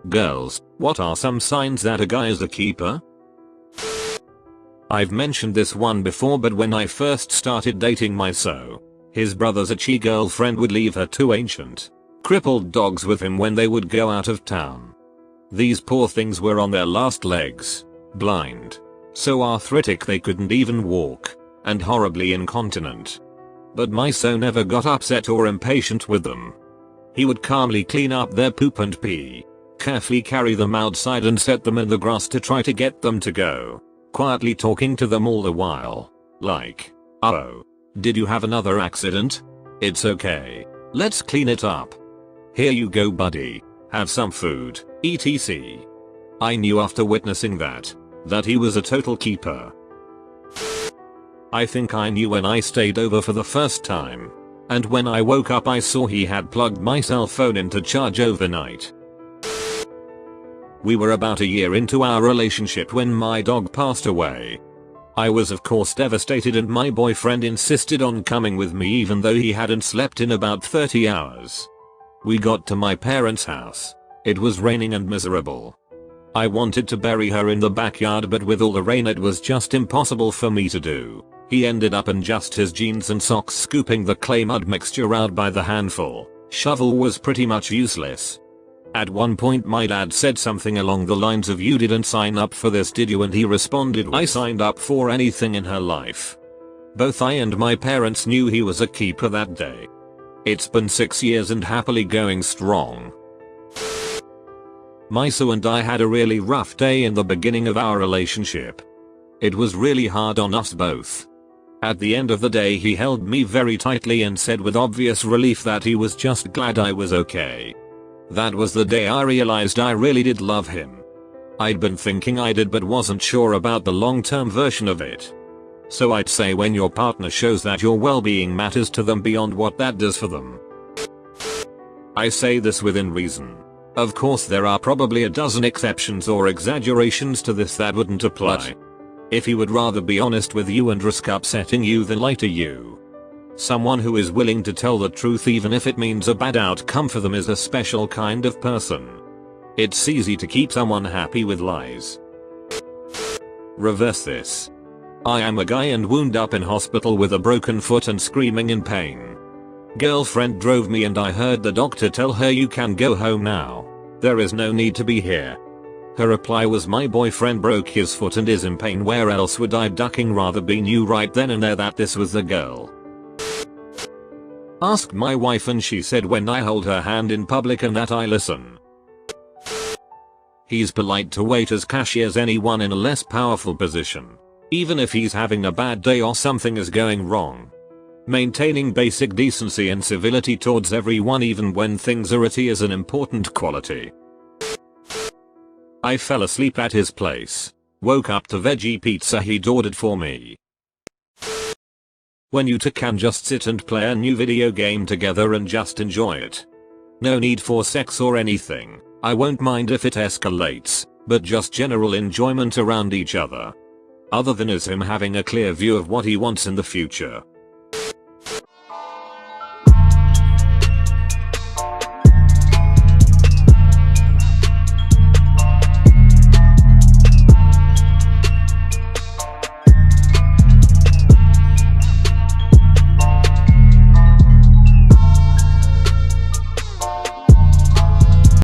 Girls, what are some signs that a guy is a keeper? I've mentioned this one before, but when I first started dating his brother's itchy girlfriend would leave her two ancient, crippled dogs with him when they would go out of town. These poor things were on their last legs, blind, so arthritic they couldn't even walk, and horribly incontinent. But my so never got upset or impatient with them. He would calmly clean up their poop and pee, carefully carry them outside and set them in the grass to try to get them to go, quietly talking to them all the while, like, "Oh, did you have another accident? It's okay. Let's clean it up. Here you go buddy, have some food, etc." I knew after witnessing that he was a total keeper. I think I knew when I stayed over for the first time. And when I woke up I saw he had plugged my cell phone into charge overnight. We were about a year into our relationship when my dog passed away. I was of course devastated, and my boyfriend insisted on coming with me even though he hadn't slept in about 30 hours. We got to my parents' house. It was raining and miserable. I wanted to bury her in the backyard, but with all the rain it was just impossible for me to do. He ended up in just his jeans and socks scooping the clay mud mixture out by the handful. Shovel was pretty much useless. At one point my dad said something along the lines of, "You didn't sign up for this, did you?" And he responded, "I signed up for anything in her life." Both I and my parents knew he was a keeper that day. It's been 6 years and happily going strong. Miso and I had a really rough day in the beginning of our relationship. It was really hard on us both. At the end of the day he held me very tightly and said with obvious relief that he was just glad I was okay. That was the day I realized I really did love him. I'd been thinking I did but wasn't sure about the long-term version of it. So I'd say when your partner shows that your well-being matters to them beyond what that does for them. I say this within reason. Of course there are probably a dozen exceptions or exaggerations to this that wouldn't apply. If he would rather be honest with you and risk upsetting you than lie to you. Someone who is willing to tell the truth even if it means a bad outcome for them is a special kind of person. It's easy to keep someone happy with lies. Reverse this. I am a guy and wound up in hospital with a broken foot and screaming in pain. Girlfriend drove me and I heard the doctor tell her, "You can go home now. There is no need to be here." Her reply was, "My boyfriend broke his foot and is in pain. Where else would I ducking rather be?" Knew right then and there that this was the girl. Asked my wife and she said when I hold her hand in public and that I listen. He's polite to waiters, cashiers, anyone in a less powerful position. Even if he's having a bad day or something is going wrong. Maintaining basic decency and civility towards everyone even when things are itty is an important quality. I fell asleep at his place. Woke up to veggie pizza he'd ordered for me. When you two can just sit and play a new video game together and just enjoy it. No need for sex or anything. I won't mind if it escalates, but just general enjoyment around each other. Other than him having a clear view of what he wants in the future.